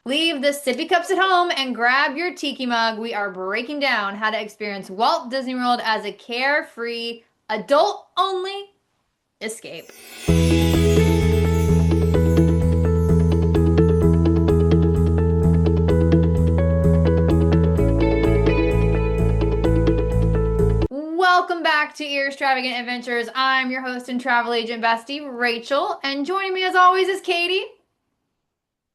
Leave the sippy cups at home and grab your tiki mug. We are breaking down how to experience Walt Disney World as a carefree, adult only escape. Welcome back to Ear Extravagant Adventures. I'm your host and travel agent bestie, Rachel, and joining me as always is Katie,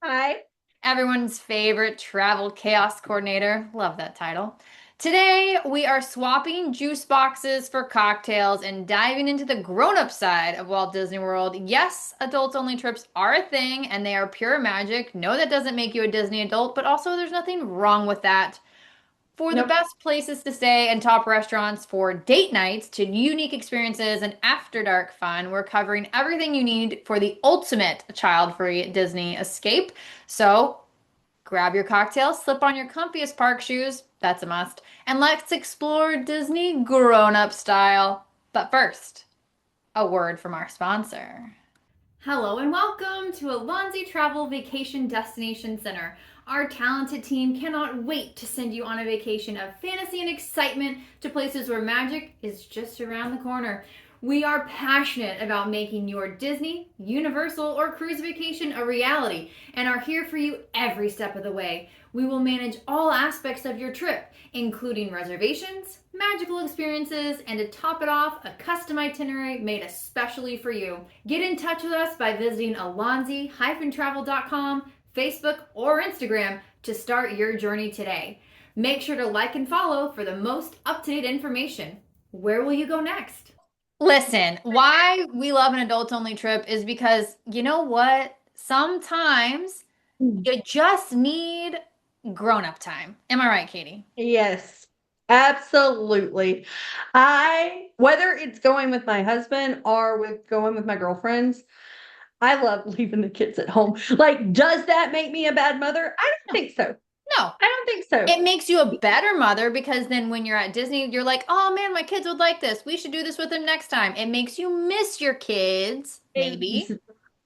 Hi. everyone's favorite travel chaos coordinator. Love that title. Today, we are swapping juice boxes for cocktails and diving into the grown-up side of Walt Disney World. Yes, adults only trips are a thing and they are pure magic. No, that doesn't make you a Disney adult, but also there's nothing wrong with that. For the Nope. best places to stay and top restaurants for date nights to unique experiences and after dark fun, we're covering everything you need for the ultimate child-free Disney escape. So grab your cocktail, slip on your comfiest park shoes, that's a must, and let's explore Disney grown-up style. But first, a word from our sponsor. Hello and welcome to Alonzi Travel Vacation Destination Center. Our talented team cannot wait to send you on a vacation of fantasy and excitement to places where magic is just around the corner. We are passionate about making your Disney, Universal, or cruise vacation a reality and are here for you every step of the way. We will manage all aspects of your trip, including reservations, magical experiences, and to top it off, a custom itinerary made especially for you. Get in touch with us by visiting alonzi-travel.com, Facebook, or Instagram to start your journey today. Make sure to like and follow for the most up-to-date information. Where will you go next? Listen, why we love an adult only trip is because you know what? Sometimes you just need grown up time. Am I right, Katie? Yes, absolutely. Whether it's going with my husband or with going with my girlfriends, I love leaving the kids at home. Like, does that make me a bad mother? I don't No, think so. no. I don't think so. It makes you a better mother because then when you're at Disney, you're like, oh man, my kids would like this. We should do this with them next time. It makes you miss your kids, Kids. maybe,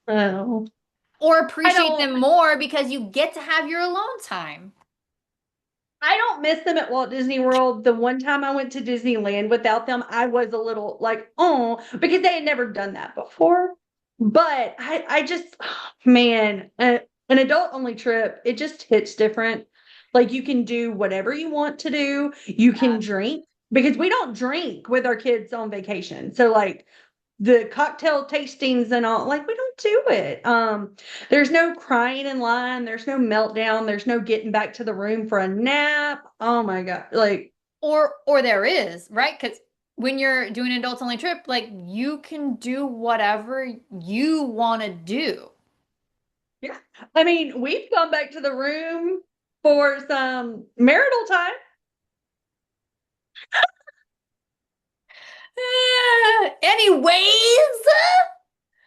Oh, or I appreciate don't. them more because you get to have your alone time. I don't miss them at Walt Disney World. The one time I went to Disneyland without them, I was a little like, oh, because they had never done that before. But I just, man, an adult only trip, it just hits different. Like you can do whatever you want to do. You can drink because we don't drink with our kids on vacation. So like the cocktail tastings and all, like we don't do it. There's no crying in line, there's no meltdown, there's no getting back to the room for a nap. Oh my God. Like, Or there is, right? Because when you're doing an adults only trip, like you can do whatever you want to do. yeah. I mean, we've gone back to the room for some marital time. Anyways.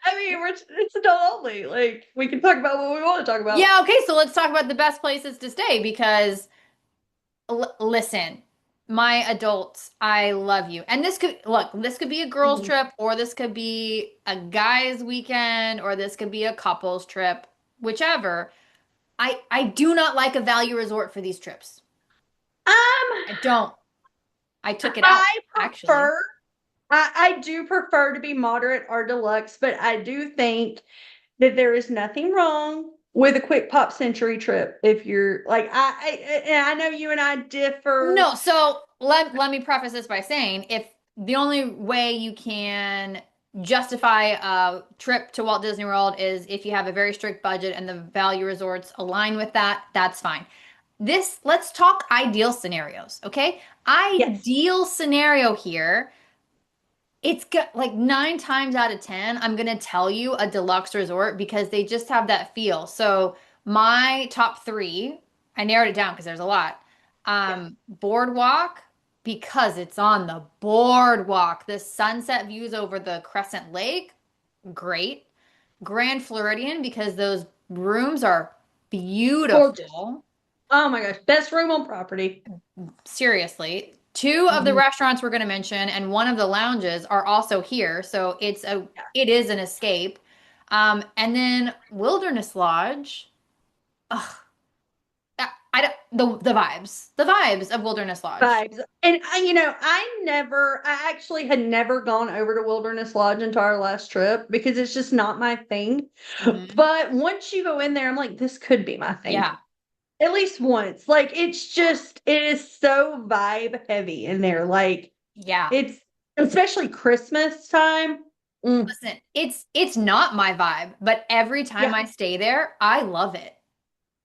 I mean, it's adult only. Like, we can talk about what we want to talk about. Yeah, okay, so let's talk about the best places to stay because listen, my adults, I love you. And this could look, this could be a girls' Mhm. trip, or this could be a guys' weekend, or this could be a couples trip, whichever. I do not like a value resort for these trips. I Um, don't. I took it out, I actually. prefer, I do prefer to be moderate or deluxe, but I do think that there is nothing wrong with a quick pop century trip. If you're like, I know you and I differ. No, so let me preface this by saying if the only way you can justify a trip to Walt Disney World is if you have a very strict budget and the value resorts align with that, that's fine. Let's talk ideal scenarios, okay? Yes. Ideal scenario here, it's got like 9 times out of 10, I'm gonna tell you a deluxe resort because they just have that feel. So my top three, I narrowed it down because there's a lot. Yeah. Boardwalk, because it's on the boardwalk. The sunset views over the Crescent Lake, great. Grand Floridian, because those rooms are Gorgeous. beautiful. Oh my gosh. Best room on property. Seriously. Two of the Mhm. restaurants we're going to mention and one of the lounges are also here, so it is an escape. And then Wilderness Lodge. Ugh. the vibes of Wilderness Lodge. vibes. And I actually had never gone over to Wilderness Lodge until our last trip because it's just not my thing. Hmm. But once you go in there, I'm like, this could be my thing. Yeah, At least once. Like it is so vibe heavy in there. Like yeah. it's especially Christmas time. Mm, Listen, it's not my vibe, but every time yeah. I stay there, I love it.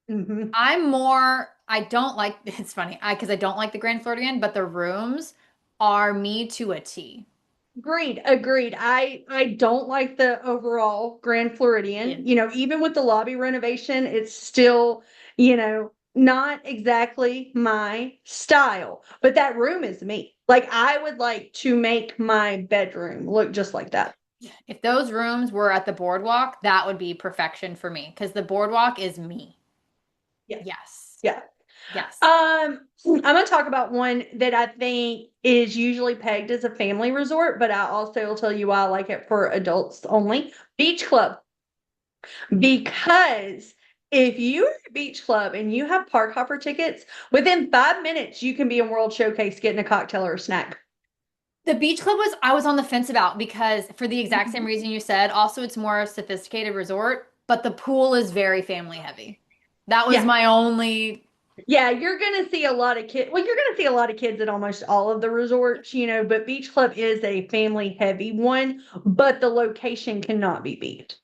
Hmm. I don't like, it's funny, because I don't like the Grand Floridian, but the rooms are me to a T. Agreed. I don't like the overall Grand Yeah. Floridian. Even with the lobby renovation, it's still, not exactly my style. But that room is me. Like I would like to make my bedroom look just like that. If those rooms were at the boardwalk, that would be perfection for me because the boardwalk is me. Yeah. Yes. Yeah. Yes. I'm going to talk about one that I think is usually pegged as a family resort, but I also will tell you why I like it for adults only. Beach Club. Because if you're at a beach club and you have park hopper tickets, within 5 minutes you can be in World Showcase getting a cocktail or a snack. The beach club was I was on the fence about because for the exact same reason you said. Also, it's more a sophisticated resort, but the pool is very family heavy. That was Yeah. my only. Yeah, you're gonna see a lot of kids. Well, you're gonna see a lot of kids at almost all of the resorts, but Beach Club is a family heavy one, but the location cannot be beat.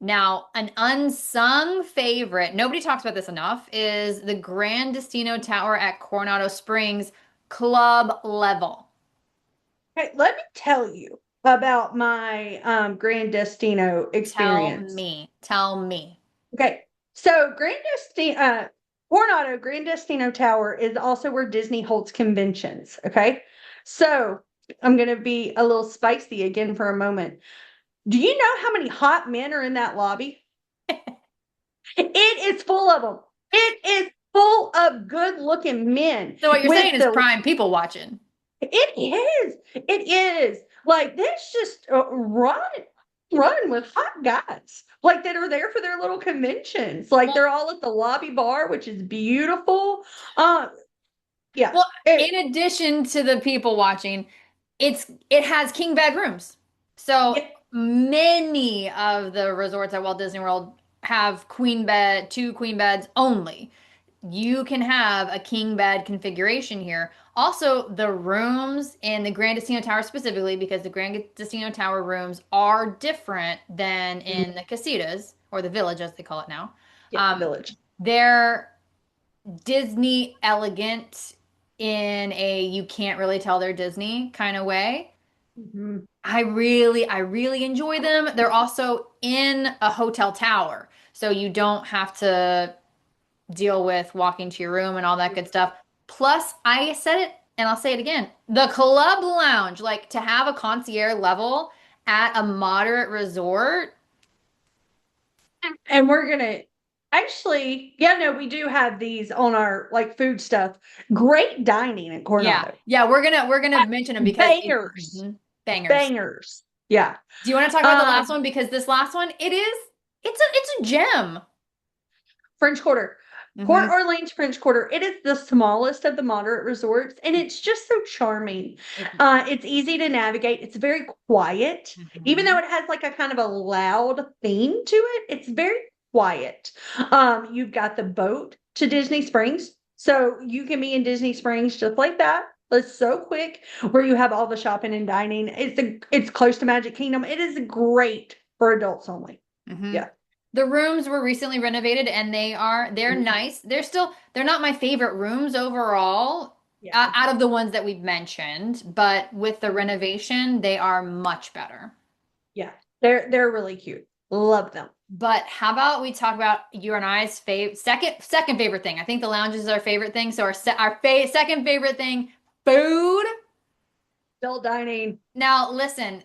Now, an unsung favorite, nobody talks about this enough, is the Grand Destino Tower at Coronado Springs, club level. Okay, let me tell you about my Grand Destino Tell experience. me, tell me. Okay, so Coronado Grand Destino Tower is also where Disney holds conventions. Okay, so I'm gonna be a little spicy again for a moment. Do you know how many hot men are in that lobby? It is full of them. It is full of good-looking men So what you're saying with is the. prime people watching. It is. It is. Like that's just run with hot guys like that are there for their little conventions. Like Well, they're all at the lobby bar, which is beautiful. Um, yeah. well, in addition to the people watching, it has king bed rooms. So Yeah. many of the resorts at Walt Disney World have two queen beds only. You can have a king bed configuration here. Also, the rooms in the Grand Casino Tower specifically, because the Grand Casino Tower rooms are different than in the casitas or the village as they call it now. Yeah, the Um, village. they're Disney elegant in a you can't really tell they're Disney kind of way. Mhm. I really enjoy them. They're also in a hotel tower, so you don't have to deal with walking to your room and all that good stuff. Plus, I said it and I'll say it again, the club lounge, like to have a concierge level at a moderate resort. And we're gonna actually, yeah, no, we do have these on our like food stuff. Great dining at Yeah. Coronado. Yeah, we're gonna mention them because Bangers. bangers. Bangers. Yeah. Do you want to talk about the last Um, one? Because this last one, it's a gem. French Quarter. Port Hmm. Orleans French Quarter. It is the smallest of the moderate resorts, and it's just so charming. It, It's easy to navigate. It's very quiet, even though mhm. it has like a kind of a loud theme to it. It's very quiet. You've got the boat to Disney Springs, so you can be in Disney Springs just like that. It's so quick, where you have all the shopping and dining. It's close to Magic Kingdom. It is great for adults only. Hmm. Yeah. The rooms were recently renovated and they're nice. They're not my favorite rooms overall Yeah. out of the ones that we've mentioned, but with the renovation, they are much better. Yeah, they're really cute. Love them. But how about we talk about you and I's second favorite thing? I think the lounge is our favorite thing. So second favorite thing, food. Adult dining. Now, listen,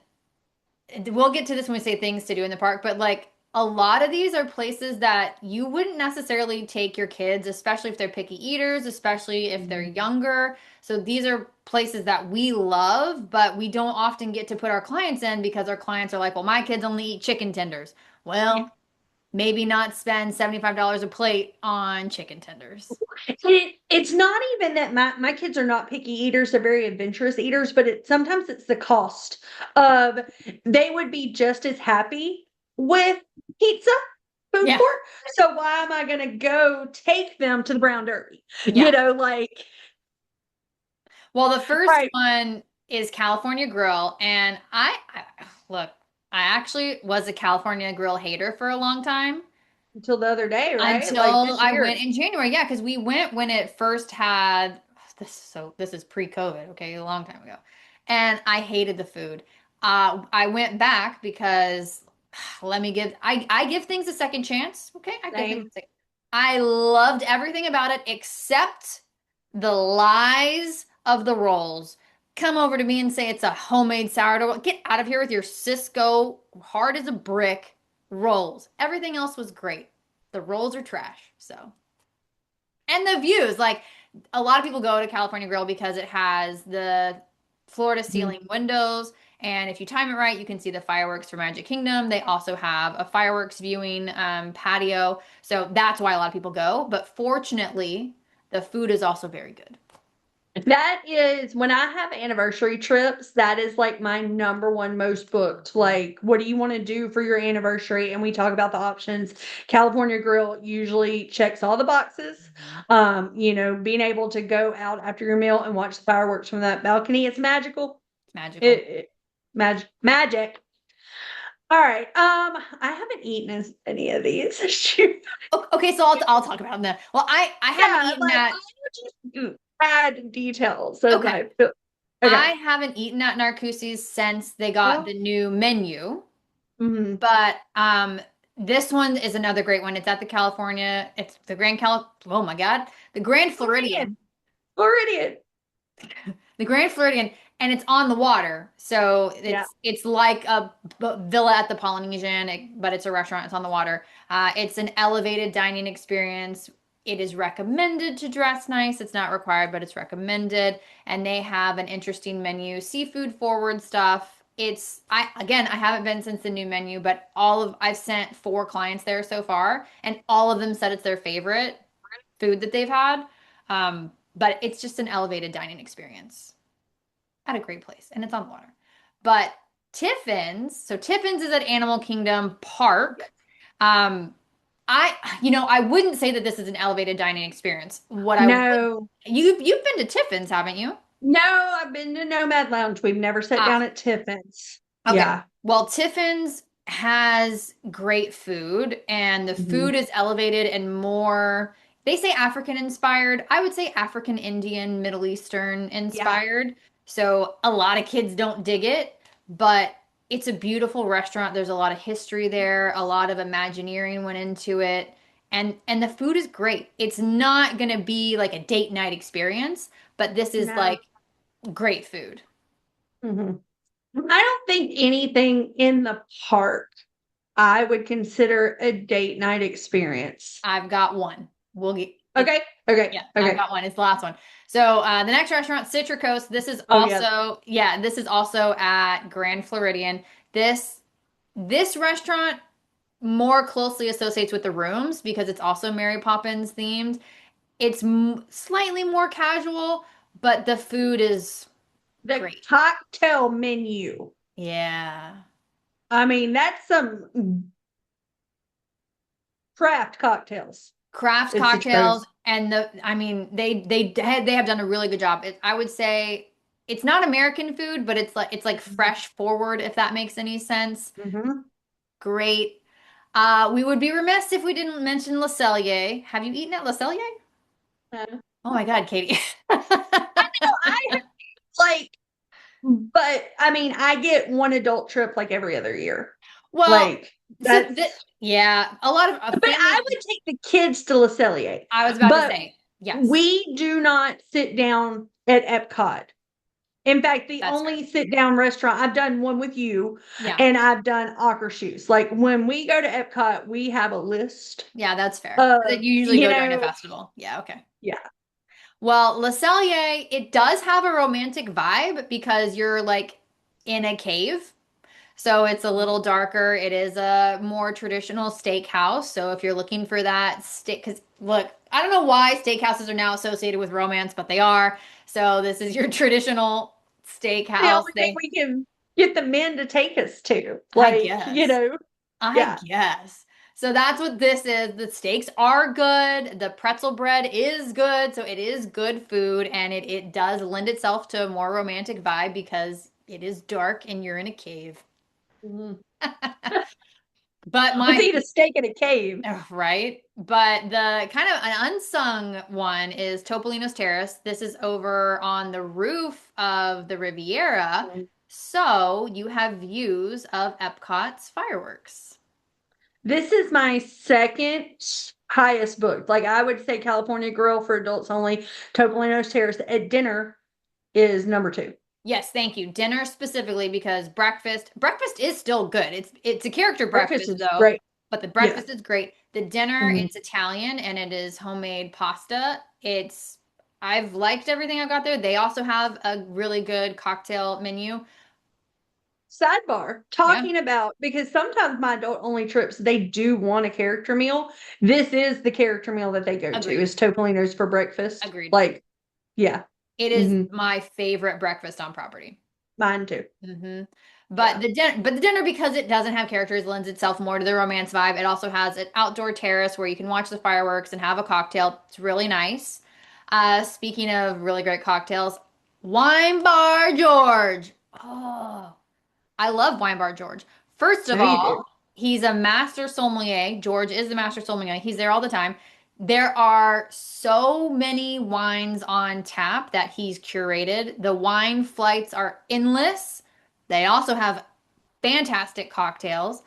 we'll get to this when we say things to do in the park, but like a lot of these are places that you wouldn't necessarily take your kids, especially if they're picky eaters, especially if they're Mhm. younger. So these are places that we love, but we don't often get to put our clients in because our clients are like, well, my kids only eat chicken tenders. Yeah. Well, maybe not spend $75 a plate on chicken tenders. It's not even that my kids are not picky eaters, they're very adventurous eaters, but sometimes it's the cost of they would be just as happy with pizza food Yeah. court. So why am I gonna go take them to the Brown Derby? Yeah. Like Well, the first right one is California Grill, and I look, I actually was a California Grill hater for a long time until the other day, right? Like until this I year. went in January. Yeah, because we went when it first had this is pre-COVID, okay, a long time ago. And I hated the food. I went back because let me give I give things a second chance. Okay, I give things Same. a second. I loved everything about it except the lies of the rolls. Come over to me and say it's a homemade sourdough roll. Get out of here with your Cisco hard as a brick rolls. Everything else was great. The rolls are trash. So, and the views, like a lot of people go to California Grill because it has the floor to Mhm. ceiling windows. And if you time it right, you can see the fireworks for Magic Kingdom. They also have a fireworks viewing patio. So that's why a lot of people go. But fortunately, the food is also very good. That is when I have anniversary trips, that is like my number one most booked. Like, what do you want to do for your anniversary? And we talk about the options. California Grill usually checks all the boxes. Mhm. Being able to go out after your meal and watch the fireworks from that balcony, it's magical. It's magical. Magic. All right. I haven't eaten any of these. Shoot. Okay, so I'll talk about them then. Well, I haven't Yeah, eaten like that. I would just add details as Okay. I feel. I Okay. haven't eaten at Narcoossee's since they got Well, the new menu. mhm. But this one is another great one. It's at the California, it's the oh my God, the Grand Floridian. Floridian. Floridian. The Grand Floridian, and it's on the water. So Yeah. it's like a villa at the Polynesian, but it's a restaurant, it's on the water. It's an elevated dining experience. It is recommended to dress nice. It's not required, but it's recommended. And they have an interesting menu, seafood forward stuff. I haven't been since the new menu, but I've sent 4 clients there so far, and all of them said it's their favorite food that they've had. But it's just an elevated dining experience at a great place, and it's on the water. But Tiffin's is at Animal Kingdom Park. Um, I wouldn't say that this is an elevated dining experience. What I would, No. you've been to Tiffin's, haven't you? No, I've been to Nomad Lounge. We've never sat down Ah, at Tiffin's. okay. Yeah. Well, Tiffin's has great food, and the Mhm. food is elevated and more, they say African inspired. I would say African Indian, Middle Eastern Yeah. inspired. So a lot of kids don't dig it, but it's a beautiful restaurant. There's a lot of history there, a lot of Imagineering went into it, and the food is great. It's not gonna be like a date night experience, but this is No. like great food. Mhm. I don't think anything in the park I would consider a date night experience. I've got one. We'll get it. Okay. Okay. Yeah, I've Okay. got one. It's the last one. So the next restaurant, Citricos. Oh, yeah. This is also at Grand Floridian. This restaurant more closely associates with the rooms because it's also Mary Poppins themed. It's slightly more casual, but the food is The great. cocktail menu. Yeah. I mean, that's some craft cocktails. Craft It's cocktails Citricos. and I mean they have done a really good job. I would say it's not American food, but it's like fresh forward if that makes any sense. Mm-hmm. Great. We would be remiss if we didn't mention Le Cellier. Have you eaten at Le Cellier? Oh my God, Katie. I like, but I mean, I get one adult trip like every other year. Well, Like so that's, yeah, a lot of a but family. I would take the kids to Le Cellier. I was about to But say yes. we do not sit down at Epcot. In fact, the That's fair. only sit down restaurant I've done one with you, Yeah, and I've done Shoes. Like when we go to Epcot, we have a list yeah, that's fair. of, You usually you go during a know, festival. Yeah, okay. yeah. Well, Le Cellier, it does have a romantic vibe because you're like in a cave. So it's a little darker. It is a more traditional steakhouse. So if you're looking for that steak, because look, I don't know why steakhouses are now associated with romance, but they are. So this is your traditional The steakhouse only thing thing. we can get the men to take us to. I Like, guess. I yeah. guess. So that's what this is. The steaks are good. The pretzel bread is good. So it is good food and it does lend itself to a more romantic vibe because it is dark and you're in a cave. Mhm. But Let's my eat a steak in a cave. ugh, right? But the kind of an unsung one is Topolino's Terrace. This is over on the roof of the Riviera. Mhm. So you have views of Epcot's fireworks. This is my second highest booked. Like I would say California Grill for adults only. Topolino's Terrace at dinner is number two. Yes, thank you. Dinner specifically because breakfast is still good. It's a character Breakfast breakfast is though, great. but the Yeah. breakfast is great. The dinner, Mhm. it's Italian and it is homemade pasta. It's I've liked everything I've got there. They also have a really good cocktail menu. Sidebar, Yeah, talking about because sometimes my adult only trips they do want a character meal. This is the character meal that they go to agreed. is Topolino's for breakfast. Agreed. Like, yeah, It is hmm my favorite breakfast on property. mine too. hmm Yeah. But the dinner, because it doesn't have characters, lends itself more to the romance vibe. It also has an outdoor terrace where you can watch the fireworks and have a cocktail. It's really nice. Speaking of really great cocktails, Wine Bar George. Oh, I love Wine Bar George. First of No, you all, do. he's a master sommelier. George is the master sommelier. He's there all the time. There are so many wines on tap that he's curated. The wine flights are endless. They also have fantastic cocktails.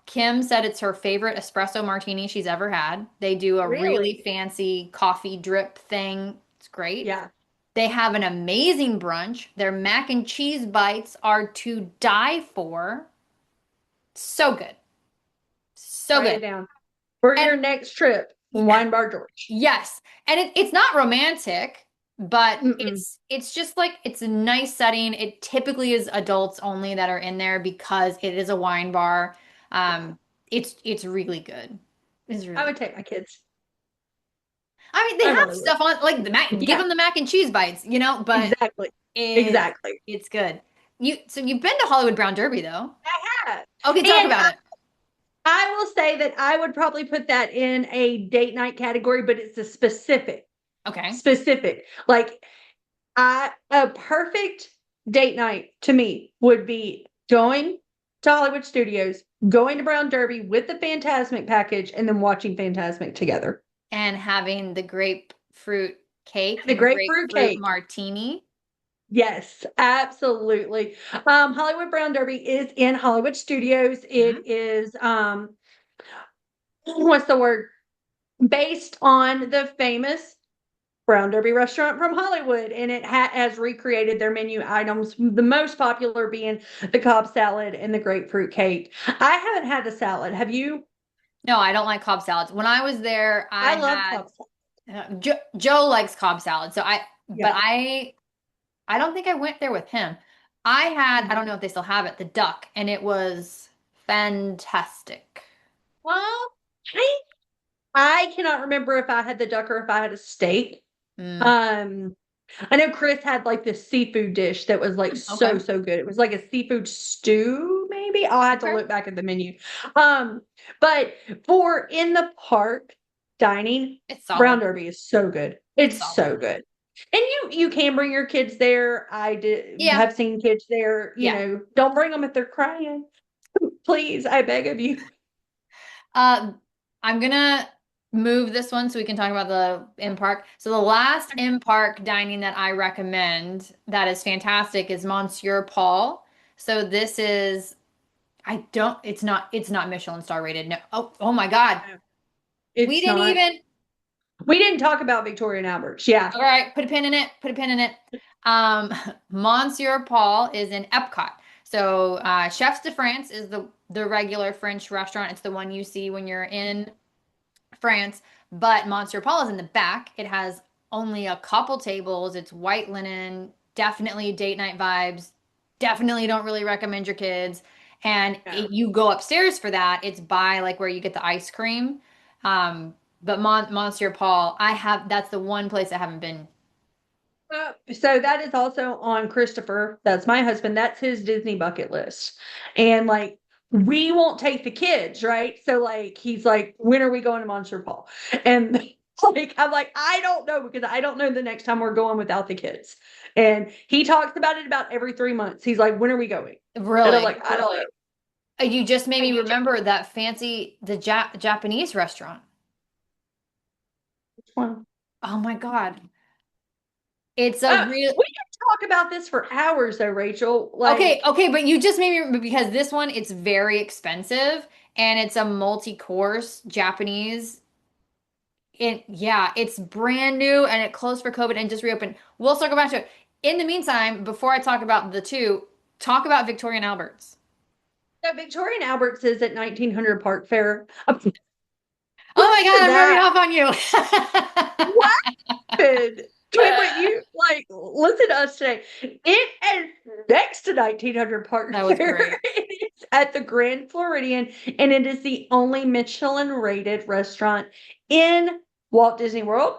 Kim said it's her favorite espresso martini she's ever had. They do a really Really? fancy coffee drip thing. It's great. Yeah. They have an amazing brunch. Their mac and cheese bites are to die for. So good. So Write good. it down for And your next trip. yeah, Wine Bar George. yes. And it's not romantic, but Mm-mm. it's just like it's a nice setting. It typically is adults only that are in there because it is a wine bar. Yeah. Um, it's really good. It's I really would good. take my kids. I mean, they I have really would. stuff on like the mac, give Yeah, them the mac and cheese bites, but exactly. it Exactly. it's good. So you've been to Hollywood Brown Derby though. Yeah. Okay, talk And about it. I will say that I would probably put that in a date night category, but it's a Okay. specific. Like I a perfect date night to me would be going to Hollywood Studios, going to Brown Derby with the Fantasmic package, and then watching Fantasmic together. And having the grapefruit cake The and grapefruit grapefruit cake. martini. Yes, absolutely. Hollywood Brown Derby is in Hollywood Studios. Mhm. It is what's the word? Based on the famous Brown Derby restaurant from Hollywood, and it has recreated their menu items. The most popular being the Cobb salad and the grapefruit cake. I haven't had the salad. Have you? No, I don't like Cobb salads. When I was there, I I love had Cobb salad. Joe likes Cobb salad, but Yeah. I don't think I went there with him. I don't Mhm. know if they still have it, the duck, and it was fantastic. Well, I I cannot remember if I had the duck or if I had a steak. Mm, Um, I know Chris had like this seafood dish that was like okay. so good. It was like a seafood stew, maybe. I'll have to Okay. look back at the menu. Um, but for in the park dining, It's Brown solid. Derby is so good. It's It's solid. so good. And you can bring your kids there. I did Yeah. have seen kids there, Yeah. don't bring them if they're crying. Please, I beg of you. Uh, I'm gonna move this one so we can talk about the in park. So the last in park dining that I recommend that is fantastic is Monsieur Paul. So this is I don't it's not Michelin star rated. No. Oh my God. No, We it's didn't not. even We didn't talk about Victoria and Alberts. Yeah. all right, put a pin in it. Put a pin in it. Um, Monsieur Paul is in Epcot. So Chefs de France is the regular French restaurant. It's the one you see when you're in France, but Monsieur Paul is in the back. It has only a couple tables. It's white linen, definitely date night vibes. definitely don't really recommend your kids. And No. you go upstairs for that. It's by like where you get the ice cream. But Monsieur Paul, that's the one place I haven't been. So that is also on Christopher. That's my husband. That's his Disney bucket list. And like we won't take the kids, right? So like he's like, when are we going to Monsieur Paul? And like I'm like, I don't know because I don't know the next time we're going without the kids. And he talks about it about every 3 months. He's like, when are we going? And I'm Really? like, I don't know. You just made me remember that fancy the Japanese restaurant. Which one? Oh my God. It's a real We can talk about this for hours though, Rachel. Okay, Like, okay, but you just made me remember because this one it's very expensive and it's a multi-course Japanese. Yeah, it's brand new and it closed for COVID and just reopened. We'll circle back to it. In the meantime, before I talk about the two, talk about Victoria and Albert's. so Victoria and Albert's is at 1900 Park Fair. Oh my Listen God, to I'm rubbing that. off on you. What happened? But you like listen to us today. It is next to 1900 Park That was Fair. great. It is at the Grand Floridian, and it is the only Michelin rated restaurant in Walt Disney World.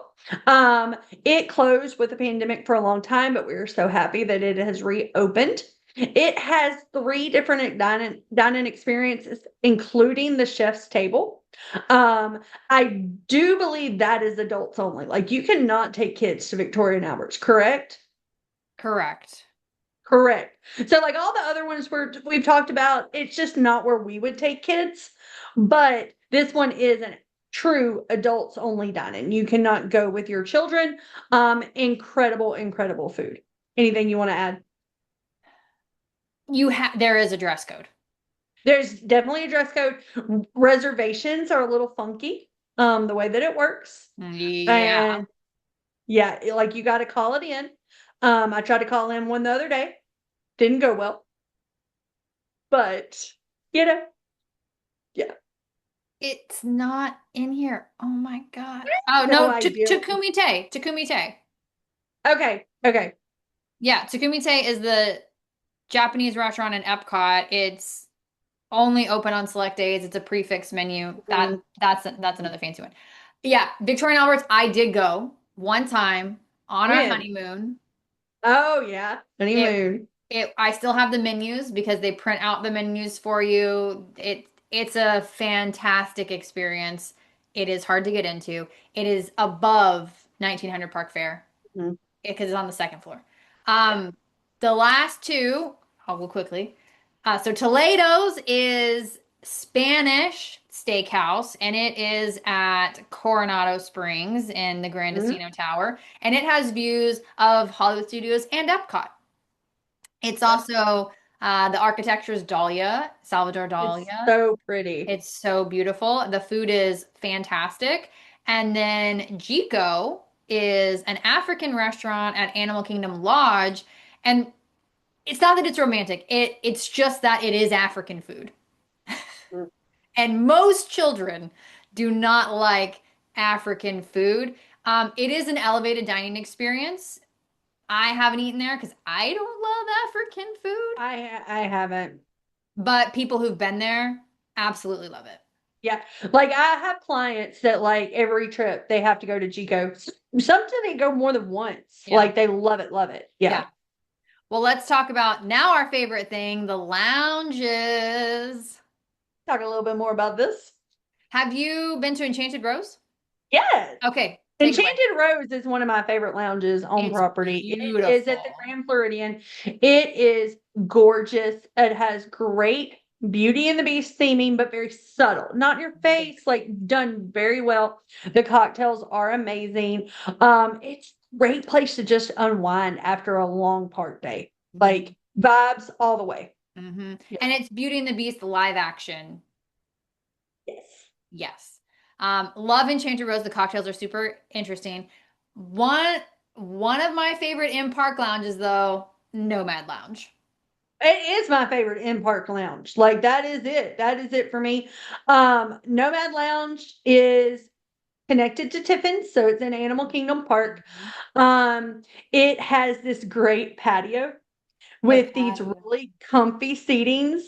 It closed with the pandemic for a long time, but we are so happy that it has reopened. It has three different dining experiences, including the chef's table. I do believe that is adults only. Like you cannot take kids to Victoria and Albert's, correct? Correct. Correct. So like all the other ones we've talked about, it's just not where we would take kids. But this one is a true adults only dining. You cannot go with your children. Incredible, incredible food. Anything you want to add? There is a dress code. There's definitely a dress code. Reservations are a little funky, the way that it works. Yeah. And yeah, like you got to call it in. I tried to call in one the other day. Didn't go well. But, you know, yeah. It's not in here. Oh my God. Oh No no, idea. Takumite. Takumite. Okay. Okay. Yeah, Takumite is the Japanese restaurant in Epcot. It's only open on select days. It's a prefix menu. Mhm. That's another fancy one. Yeah, Victoria and Albert's, I did go one time on our When? honeymoon. Oh, yeah. It Honeymoon. I still have the menus because they print out the menus for you. It's a fantastic experience. It is hard to get into. It is above 1900 Park Fair Mhm. because it's on the second floor. Yeah. The last two, I'll go quickly. So Toledo's is Spanish steakhouse, and it is at Coronado Springs in the Grand Mhm. Casino Tower, and it has views of Hollywood Studios and Epcot. It's Yep. also the architecture is Dahlia, Salvador It's Dahlia. so pretty. It's so beautiful. The food is fantastic. And then Jiko is an African restaurant at Animal Kingdom Lodge. And it's not that it's romantic. It's just that it is African food. Mm. And most children do not like African food. It is an elevated dining experience. I haven't eaten there because I don't love African food, I haven't. but people who've been there absolutely love it. Yeah. Like I have clients that like every trip they have to go to Chico. Sometimes they go more than once. Yeah. Like they love it, love it. Yeah. Yeah. Well, let's talk about now our favorite thing, the lounges. Talk a little bit more about this. Have you been to Enchanted Rose? Yes. Okay, take it away. Enchanted Rose is one of my favorite lounges on It's property. It is at the beautiful. Grand Floridian. It is gorgeous. It has great Beauty and the Beast theming, but very subtle, not in your face, like done very well. The cocktails are amazing. It's a great place to just unwind after a long park day. Like vibes all the way. Hmm. Yeah. And it's Beauty and the Beast live action. Yes. Yes. Love Enchanted Rose. The cocktails are super interesting. One of my favorite in-park lounges, though, Nomad Lounge. It is my favorite in park lounge. Like that is it. That is it for me. Nomad Lounge is connected to Tiffin's, so it's in Animal Kingdom Park. Mhm. Um, it has this great patio The with these patio. really comfy seatings,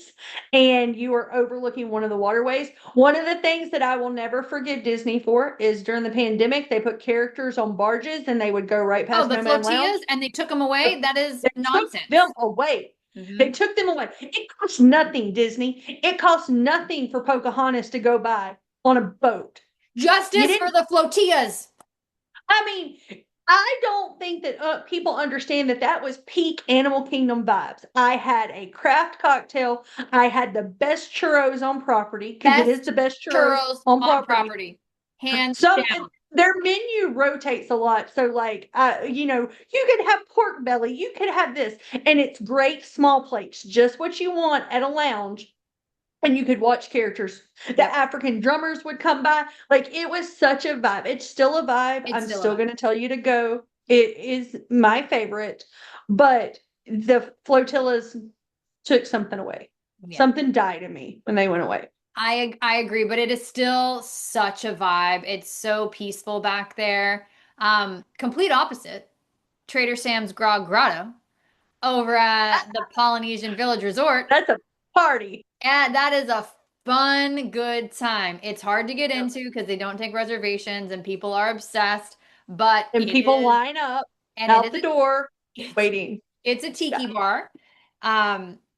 and you are overlooking one of the waterways. One of the things that I will never forgive Disney for is during the pandemic, they put characters on barges and they would go right Oh, past the Snowman Lounge. flotillas, and they took them away. That is They took them nonsense. away. Hmm. They took them away. It costs nothing, Disney. It costs nothing for Pocahontas to go by on a boat. You Justice for didn't, the flotillas. I mean, I don't think that people understand that that was peak Animal Kingdom vibes. I had a craft cocktail. I had the best churros on property because it is Best the best churros churros on on property. property. Hands Some down. their menu rotates a lot. So like you could have pork belly, you could have this, and it's great small plates, just what you want at a lounge. And you could watch characters. The Yep. African drummers would come by. Like it was such a vibe. It's still a vibe. It's I'm still a still vibe. gonna tell you to go. It is my favorite, but the flotillas took something away. Yeah. Something died in me when they went away. I agree, but it is still such a vibe. It's so peaceful back there. Complete opposite. Trader Sam's Grog Grotto over at the Polynesian Village Resort. That's a party. And that is a fun, good time. It's hard to get Yep. into because they don't take reservations and people are obsessed, but And it people is, line up and it out is the door it's waiting. it's a Yeah. tiki bar,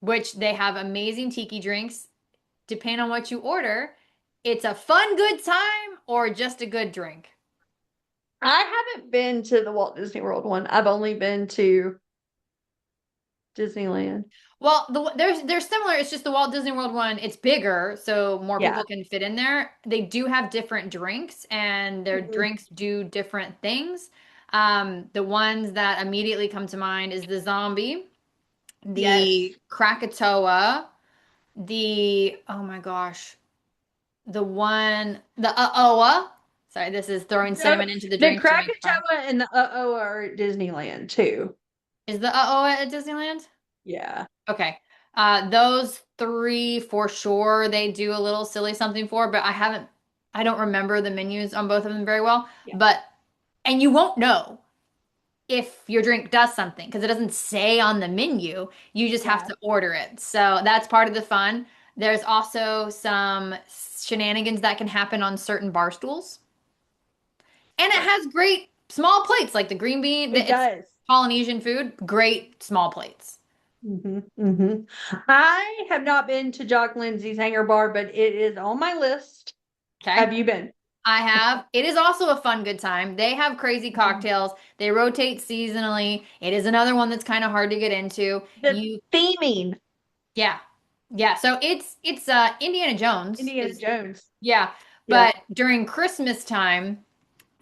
which they have amazing tiki drinks. Depending on what you order, it's a fun, good time or just a good drink. I haven't been to the Walt Disney World one. I've only been to Disneyland. Well, they're similar. It's just the Walt Disney World one. It's bigger, so more Yeah. people can fit in there. They do have different drinks, and their Mhm. drinks do different things. The ones that immediately come to mind is the zombie, Yes. the Krakatoa, the oh my gosh, the Oa. Sorry, this is throwing No, cinnamon into the the drinks to make fun. Krakatoa and the Uh-Oh are at Disneyland too. Is the Oa at Disneyland? Yeah. Okay. Those three for sure they do a little silly something for, but I don't remember the menus on both of them very well. Yeah. But, and you won't know if your drink does something because it doesn't say on the menu. You just have Yeah. to order it. So that's part of the fun. There's also some shenanigans that can happen on certain bar stools. And it has great small plates like the green bean. It It's does. Polynesian food, great small plates. I have not been to Jock Lindsay's Hangar Bar, but it is on my list. Okay. Have you been? I have. It is also a fun, good time. They have crazy Mhm. cocktails. They rotate seasonally. It is another one that's kind of hard to get into. The theming, Yeah. Yeah. So it's Indiana Jones Indiana is Jones. yeah, Yeah. but during Christmas time,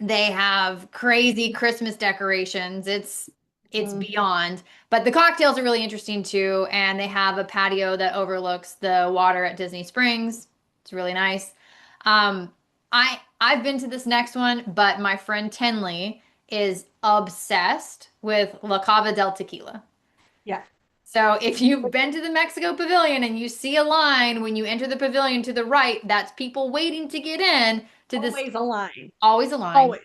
they have crazy Christmas decorations. It's Mhm. beyond. But the cocktails are really interesting too, and they have a patio that overlooks the water at Disney Springs. It's really nice. Um, I've been to this next one, but my friend Tenley is obsessed with La Cava del Tequila. Yeah. So if you've been to the Mexico Pavilion and you see a line when you enter the pavilion to the right, that's people waiting to get in to this Always a line. always a line, Always.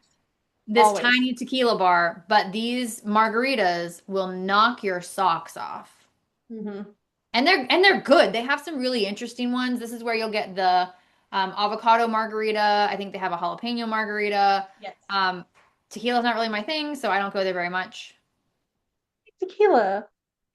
this Always. tiny tequila bar, but these margaritas will knock your socks off. Hmm. And they're good. They have some really interesting ones. This is where you'll get the avocado margarita. I think they have a jalapeno margarita. Yes. Um, Tequila's not really my thing, so I don't go there very much. Tequila.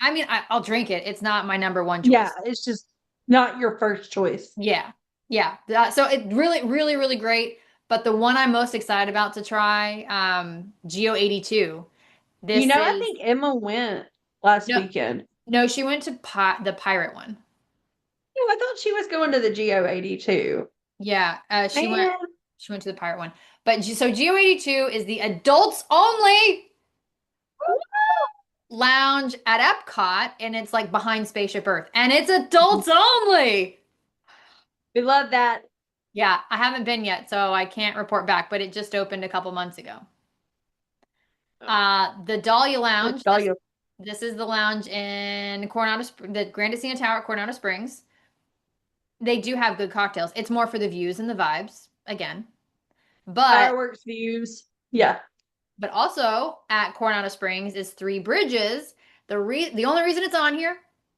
I mean, I'll drink it. It's not my number one Yeah, choice. it's just not your first choice. Yeah. Yeah. So it really, really, really great. But the one I'm most excited about to try, Geo 82. This I is think Emma went last no, weekend. no, she went to the pirate one. I thought she was going to the Geo 82. Yeah, Man, she went to the pirate one. But so Geo 82 is the adults only lounge at Epcot, and it's like behind Spaceship Earth, and it's adults only. we love that. Yeah, I haven't been yet, so I can't report back, but it just opened a couple months ago. The Dahlia Lounge, Dahlia. this is the lounge in the Grandisina Tower at Coronado Springs. They do have good cocktails. It's more for the views and the vibes, again. But Fireworks views. Yeah. also at Coronado Springs is Three Bridges. The only reason it's on here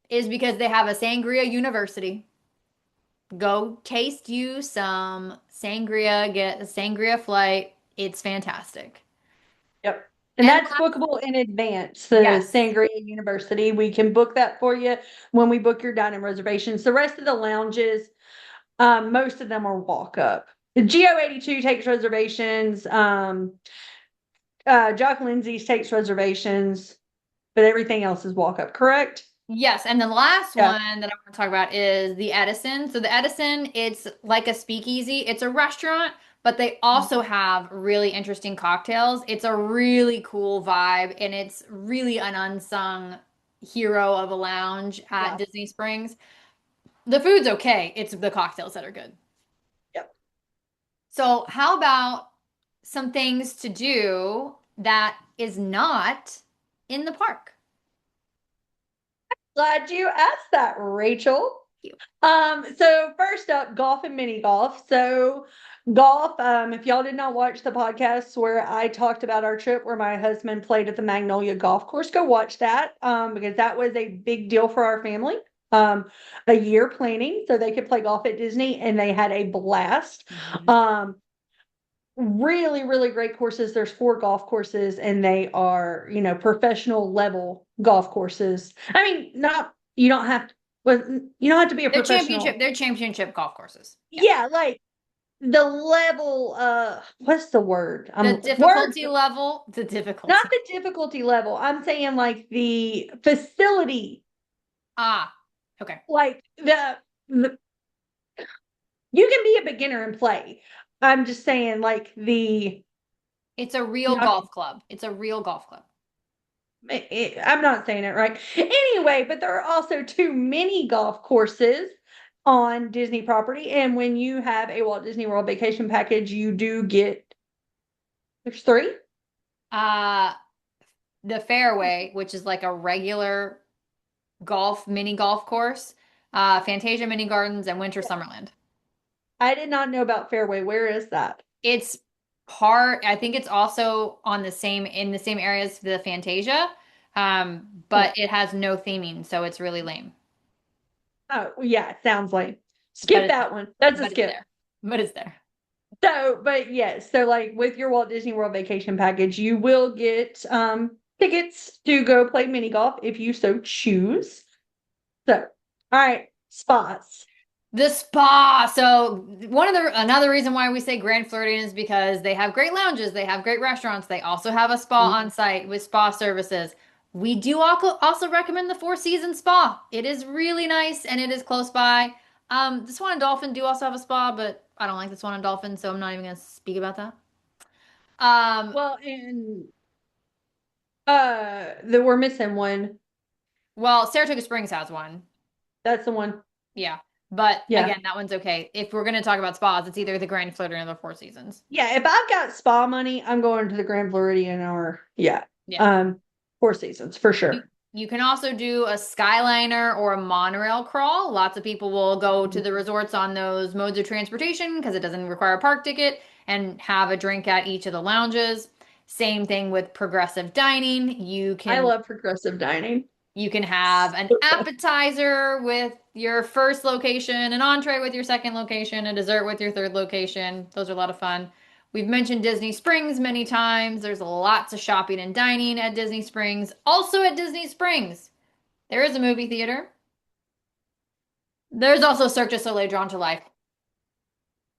is because they have a sangria university. Go taste you some sangria, get a sangria flight. It's fantastic. Yep. And And that's bookable in advance. The yes. Sangria University, we can book that for you when we book your dining reservations. The rest of the lounges, most of them are walk up. The GO82 takes reservations. Jock Lindsay's takes reservations, but everything else is walk up, correct? Yes, and the last Yeah. one that I want to talk about is the Edison. So the Edison, it's like a speakeasy. It's a restaurant, but they also have really interesting cocktails. It's a really cool vibe, and it's really an unsung hero of a lounge at Yeah. Disney Springs. The food's okay. It's the cocktails that are good. Yep. So how about some things to do that is not in the park? Glad you asked that, Rachel. Thank you. So first up, golf and mini golf. So golf, if y'all did not watch the podcast where I talked about our trip where my husband played at the Magnolia Golf Course, go watch that. Because that was a big deal for our family. A year planning so they could play golf at Disney and they had a blast. Mhm. Um, really, really great courses. There's 4 golf courses and they are, professional level golf courses. I mean, not, you don't have to, well, you don't have to be a professional. They're championship golf courses. Yeah. Yeah, like the level, what's the word? The Word, difficulty level, the not difficulty. the difficulty level. I'm saying like the facility, Ah, okay. like the you can be a beginner and play. I'm just saying like It's a real not golf club. It's a real golf club. I'm not saying it right. Anyway, but there are also 2 mini golf courses on Disney property. And when you have a Walt Disney World vacation package, you do get, there's 3. Uh, the fairway, which is like a regular mini golf course, Fantasia Mini Gardens and Winter Summerland. I did not know about Fairway. Where is that? It's I think it's also in the same areas as the Fantasia, Oh, but it has no theming, so it's really lame. oh yeah, sounds like. But Skip that one. That's a but it's skip. there. But it's there. So, but yes, so like with your Walt Disney World vacation package, you will get tickets to go play mini golf if you so choose. So, all right, spots. The spa. So another reason why we say Grand Floridian is because they have great lounges, they have great restaurants, they also have a spa on site with spa services. We do also recommend the Four Seasons Spa. It is really nice and it is close by. The Swan and Dolphin do also have a spa, but I don't like the Swan and Dolphin, so I'm not even gonna speak about that. Um, Well, and we're missing one. well, Saratoga Springs has one. That's the one. Yeah. But Yeah. again, that one's okay. If we're gonna talk about spas, it's either the Grand Floridian or the Four Seasons. Yeah, if I've got spa money, I'm going to the Grand Floridian or yeah. Yeah. Um, Four Seasons for You sure. you can also do a Skyliner or a monorail crawl. Lots of people will go to the resorts on those modes of transportation because it doesn't require a park ticket and have a drink at each of the lounges. Same thing with progressive dining. I love progressive dining. You can have an appetizer with your first location, an entree with your second location, a dessert with your third location. Those are a lot of fun. We've mentioned Disney Springs many times. There's lots of shopping and dining at Disney Springs. Also at Disney Springs, there is a movie theater. There's also Cirque du Soleil drawn to life.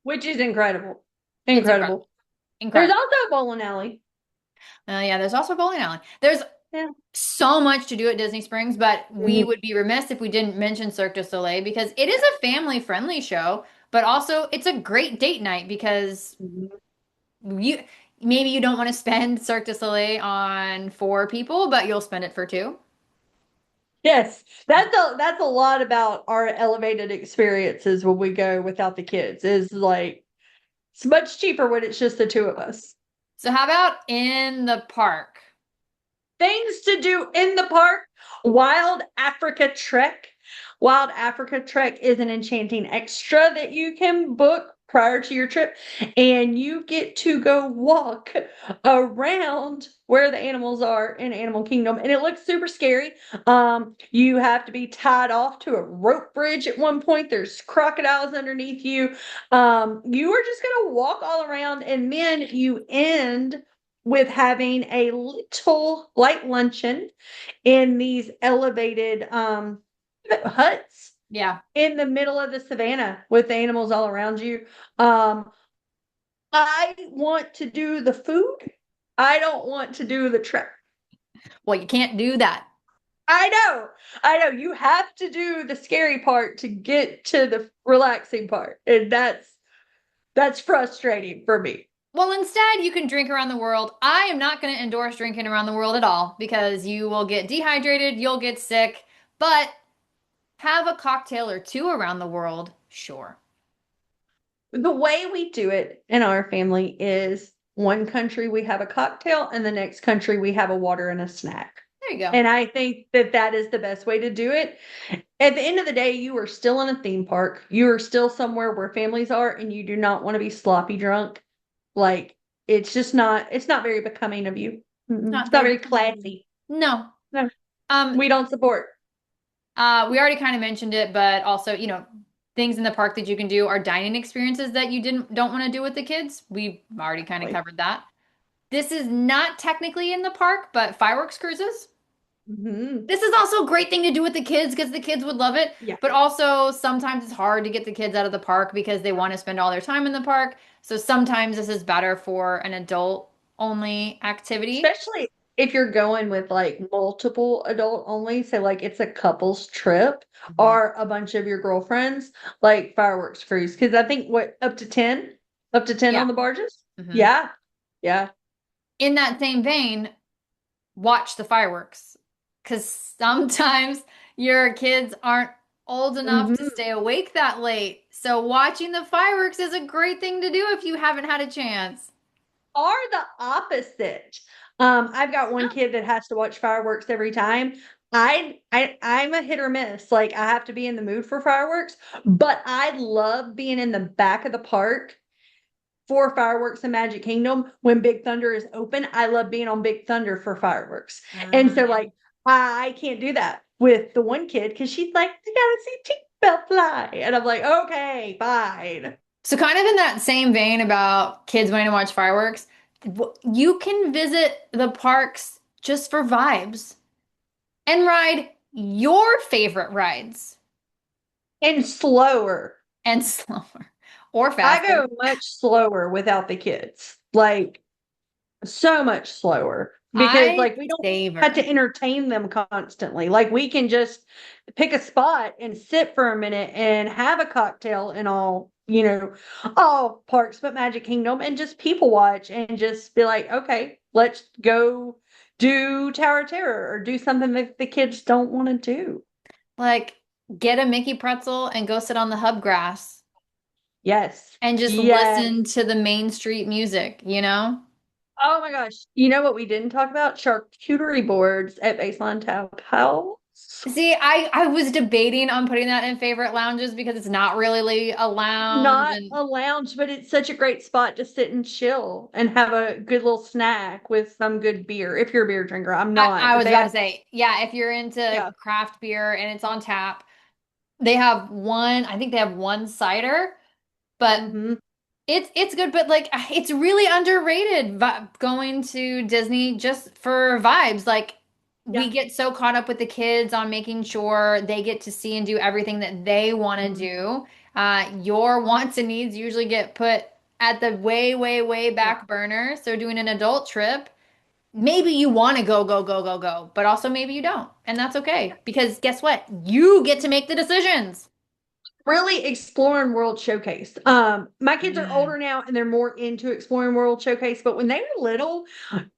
Which is incredible. It's incredible. Incredible. There's Incredible. also a bowling alley. Yeah, there's also a bowling alley. There's Yeah. so much to do at Disney Springs, but we Mhm. would be remiss if we didn't mention Cirque du Soleil because it is a family-friendly show, but also it's a great date night because Mhm. you maybe you don't want to spend Cirque du Soleil on 4 people, but you'll spend it for two. Yes, that's a lot about our elevated experiences when we go without the kids. Is like it's much cheaper when it's just the 2 of us. So how about in the park? Things to do in the park. Wild Africa Trek. Wild Africa Trek is an enchanting extra that you can book prior to your trip, and you get to go walk around where the animals are in Animal Kingdom, and it looks super scary. You have to be tied off to a rope bridge at one point. There's crocodiles underneath you. You are just gonna walk all around, and then you end with having a little light luncheon in these elevated huts Yeah. in the middle of the savannah with the animals all around you. Um, I want to do the food. I don't want to do the trek. Well, you can't do that. I know, I know. You have to do the scary part to get to the relaxing part, and that's frustrating for me. Well, instead, you can drink around the world. I am not going to endorse drinking around the world at all because you will get dehydrated, you'll get sick, but have a cocktail or two around the world, sure. The way we do it in our family is one country we have a cocktail, and the next country we have a water and a snack. There you go. And I think that that is the best way to do it. At the end of the day, you are still in a theme park. You are still somewhere where families are, and you do not want to be sloppy drunk. Like, it's not very becoming of you. Not It's not very very common. classy. No. No, Um, we don't support. we already kind of mentioned it, but also, things in the park that you can do are dining experiences that you don't want to do with the kids. We've already kind of Like, covered that. This is not technically in the park, but fireworks cruises. mhm. This is also a great thing to do with the kids because the kids would love it. Yeah. But also, sometimes it's hard to get the kids out of the park because they want to spend all their time in the park. So sometimes this is better for an adult only activity. Especially if you're going with like multiple adult only, so like it's a couple's trip Mhm. or a bunch of your girlfriends, like fireworks cruise. Because I think what up to 10 Yeah. on the barges? hmm Yeah. Yeah. In that same vein, watch the fireworks because sometimes your kids aren't old enough to Hmm. stay awake that late. So watching the fireworks is a great thing to do if you haven't had a chance. Are the opposite. I've got one Oh, kid that has to watch fireworks every time. I'm a hit or miss. Like I have to be in the mood for fireworks, but I love being in the back of the park for fireworks in Magic Kingdom when Big Thunder is open. I love being on Big Thunder for fireworks. And so yeah. like I can't do that with the one kid because she's like, I gotta see Tinkerbell fly. And I'm like, okay, fine. So, kind of in that same vein about kids wanting to watch fireworks, you can visit the parks just for vibes and ride your favorite rides And slower. and slower or I faster. go much slower without the kids. Like so much slower because I like we don't have savor. to entertain them constantly. Like we can just pick a spot and sit for a minute and have a cocktail in all, all parks but Magic Kingdom and just people watch and just be like, okay, let's go do Tower of Terror or do something that the kids don't want to do. Like, get a Mickey pretzel and go sit on the hub grass Yes. and just Yes. listen to the Main Street music, you know? Oh my gosh. You know what we didn't talk about? Charcuterie boards at Baseline Tap House. See, I was debating on putting that in favorite lounges because it's not really a lounge Not and a lounge, but it's such a great spot to sit and chill and have a good little snack with some good beer. If you're a beer drinker, I'm not, I but was they about to have, say, yeah, if you're into yeah. craft beer and it's on tap, they have one, I think they have one cider, but Hmm. it's good, but like it's really underrated going to Disney just for vibes. Like we Yeah. get so caught up with the kids on making sure they get to see and do everything that they want to Mhm. do. Your wants and needs usually get put at the way, way, way Yeah. back burner. So doing an adult trip, maybe you want to go, go, go, go, go, but also maybe you don't. And that's okay because guess what? You get to make the decisions. Really exploring World Showcase. My kids are Mm. older now and they're more into exploring World Showcase, but when they were little,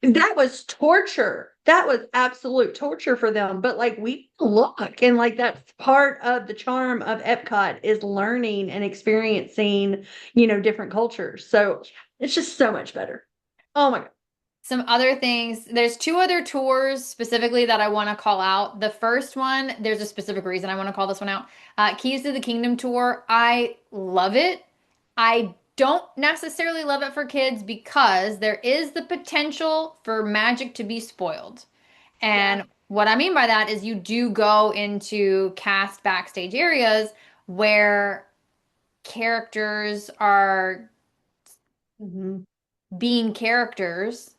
that was torture. That was absolute torture for them. But like we look and like that's part of the charm of Epcot is learning and experiencing, different cultures. So it's just so much better. Oh my God. Some other things, there's two other tours specifically that I want to call out. The first one, there's a specific reason I want to call this one out. Keys to the Kingdom tour. I love it. I don't necessarily love it for kids because there is the potential for magic to be spoiled. Yeah. And what I mean by that is you do go into cast backstage areas where characters are Hmm. being characters,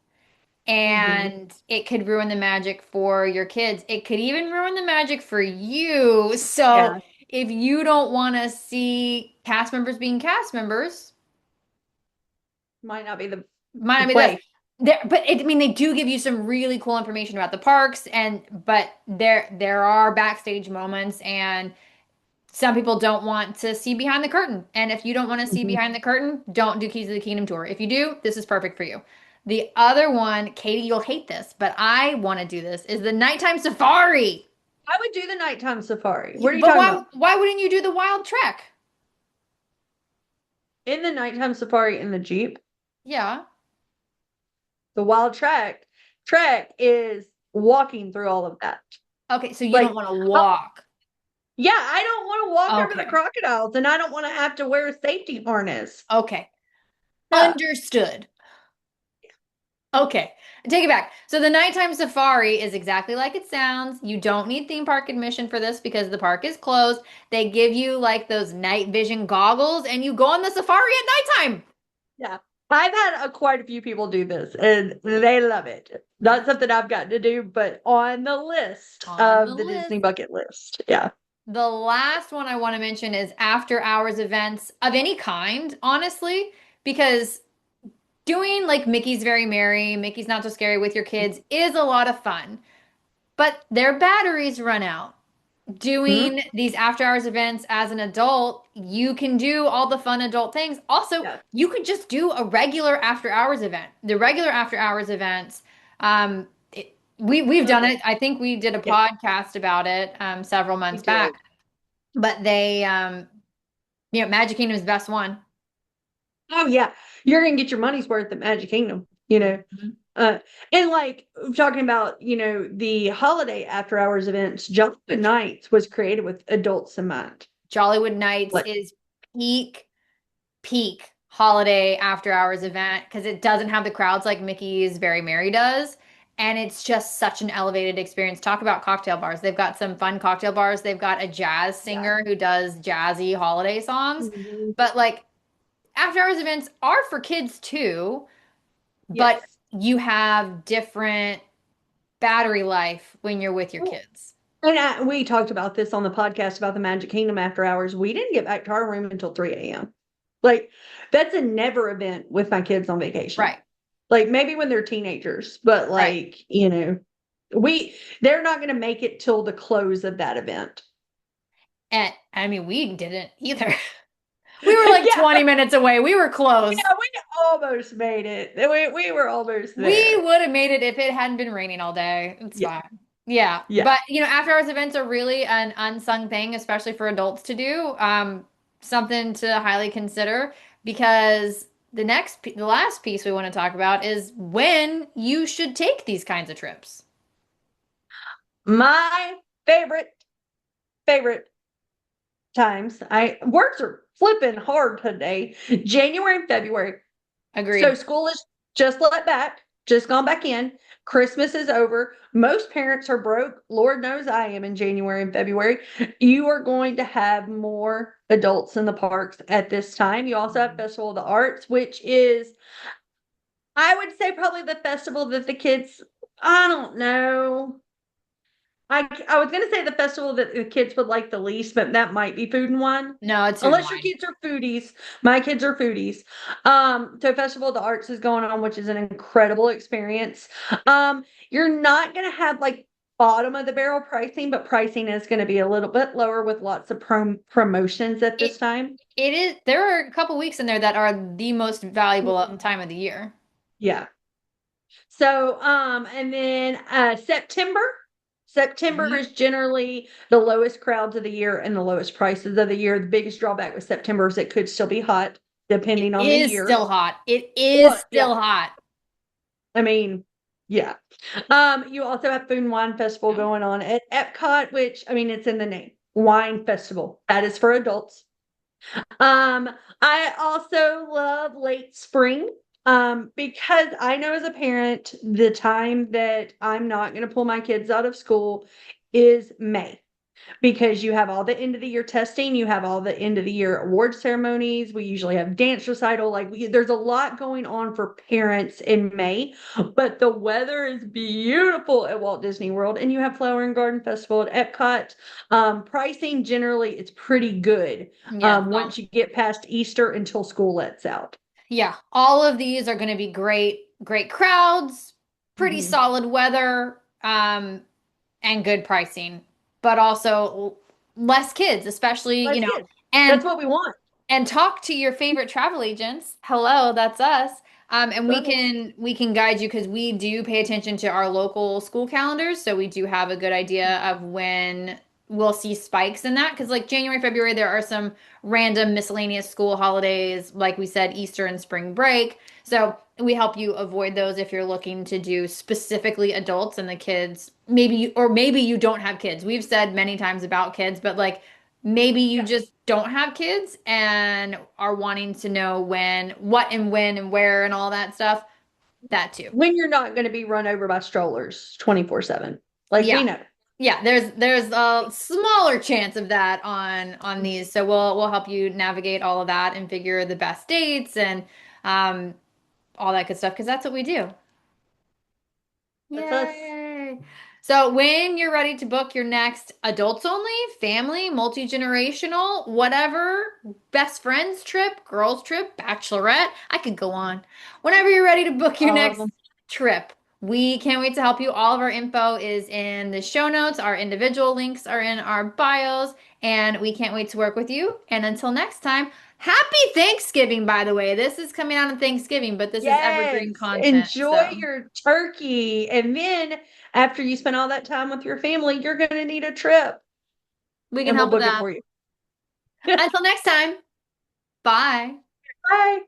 Hmm. and it could ruin the magic for your kids. It could even ruin the magic for you. So Yeah. if you don't want to see cast members being cast members, Might not be might the not be this. place. I mean, they do give you some really cool information about the parks, but there are backstage moments, and some people don't want to see behind the curtain. And if you don't want to see Mhm. behind the curtain, don't do Keys of the Kingdom tour. If you do, this is perfect for you. The other one, Katie, you'll hate this, but I want to do this, is the nighttime safari. I would do the nighttime safari. What are you But talking why about? why wouldn't you do the wild trek? In the nighttime safari in the Jeep, Yeah. the wild trek is walking through all of that. Okay, so you don't Like, want to uh, walk. yeah, I don't want to walk over the Okay. crocodiles and I don't want to have to wear a safety harness. Okay. Yeah. Understood. Okay, I take it back. So the nighttime safari is exactly like it sounds. You don't need theme park admission for this because the park is closed. They give you like those night vision goggles and you go on the safari at nighttime. Yeah. I've had quite a few people do this and they love it. Not something I've gotten to do, but on the list On the of the Disney list. bucket list. Yeah. The last one I want to mention is after hours events of any kind, honestly, because doing like Mickey's Very Merry, Mickey's Not So Scary with your kids is a lot of fun, but their batteries run out. Mhm. Doing these after hours events as an adult, you can do all the fun adult things. Also, Yeah. you could just do a regular after hours event. The regular after hours events, we've done Okay. it. I think we did a Yeah, podcast about it several we months back. did. But Magic Kingdom is the best one. Oh yeah, you're gonna get your money's worth at Magic Kingdom, you know. Mhm. Uh, and like talking about, the holiday after hours events, Jump the Nights was created with adults in mind. Jollywood Nights Like, is peak holiday after hours event because it doesn't have the crowds like Mickey's Very Merry does. And it's just such an elevated experience. Talk about cocktail bars. They've got some fun cocktail bars. They've got a jazz yeah. singer who does jazzy holiday songs. Mhm. But like after hours events are for kids too, but Yes. you have different battery life when you're with your Well, kids. and we talked about this on the podcast about the Magic Kingdom after hours. We didn't get back to our room until 3 a.m. Like, that's a never event with my kids on vacation. Right, Like, maybe when they're teenagers, but right. like, we they're not going to make it till the close of that event. And I mean, we didn't either. We were like Yeah, 20 minutes away. We were close. yeah, we almost made it. We were almost We there. would have made it if it hadn't been raining all day. It's Yeah, fine. Yeah. yeah. But, after hours events are really an unsung thing, especially for adults to do. Something to highly consider because the last piece we want to talk about is when you should take these kinds of trips. My favorite times. I works are flipping hard today. January and February. So Agreed. school is just let back, just gone back in. Christmas is over. Most parents are broke. Lord knows I am in January and February. You are going to have more adults in the parks at this time. You also have Festival of the Arts, which is, I would say, probably the festival that the kids, I don't know. I was gonna say the festival that the kids would like the least, but that might be Food and Wine. No, it's food and Unless your wine. kids are foodies. My kids are foodies. So Festival of the Arts is going on, which is an incredible experience. You're not gonna have like bottom of the barrel pricing, but pricing is gonna be a little bit lower with lots of promotions at It this time. it is there are a couple weeks in there that are the most valuable Mhm. time of the year. Yeah. So, and then September. September Mhm. is generally the lowest crowds of the year and the lowest prices of the year. The biggest drawback with September is it could still be hot It depending on the is year. still hot. It is Well, yeah, still hot. I mean, yeah. You also have Food and Wine Festival Yeah. going on at Epcot, which I mean, it's in the name, Wine Festival. That is for adults. Um, I also love late spring. Because I know as a parent, the time that I'm not going to pull my kids out of school is May, because you have all the end of the year testing, you have all the end of the year award ceremonies. We usually have dance recital. There's a lot going on for parents in May, but the weather is beautiful at Walt Disney World, and you have Flower and Garden Festival at Epcot. Pricing generally it's pretty good. Yeah, Once you get past Easter until school lets out. yeah, all of these are going to be great crowds, pretty Mhm. solid weather, and good pricing, but also less kids, especially, Let's get. and That's what we want. talk to your favorite travel agents. Hello, that's us. And we Us. can guide you because we do pay attention to our local school calendars, so we do have a good idea of when we'll see spikes in that. Because like January, February, there are some random miscellaneous school holidays, like we said, Easter and spring break. So we help you avoid those if you're looking to do specifically adults and the kids. Maybe you don't have kids. We've said many times about kids, but like maybe you Yeah. just don't have kids and are wanting to know when and where and all that stuff. That too. When you're not going to be run over by strollers 24/7. Like Yeah. we know. Yeah, there's a smaller chance of that on these. So we'll help you navigate all of that and figure the best dates and um all that good stuff because that's what we do. That's us. Yay. So when you're ready to book your next adults only, family, multi-generational, whatever, best friends trip, girls trip, bachelorette, I could go on. Whenever you're ready to book your All of next them. trip, we can't wait to help you. All of our info is in the show notes. Our individual links are in our bios, and we can't wait to work with you. And until next time, happy Thanksgiving, by the way. This is coming out on Thanksgiving, but this is evergreen Yes. content. Enjoy So your turkey. And then after you spend all that time with your family, you're going to need a trip we can and we'll help with book it that. for you. Until next time, bye. Bye.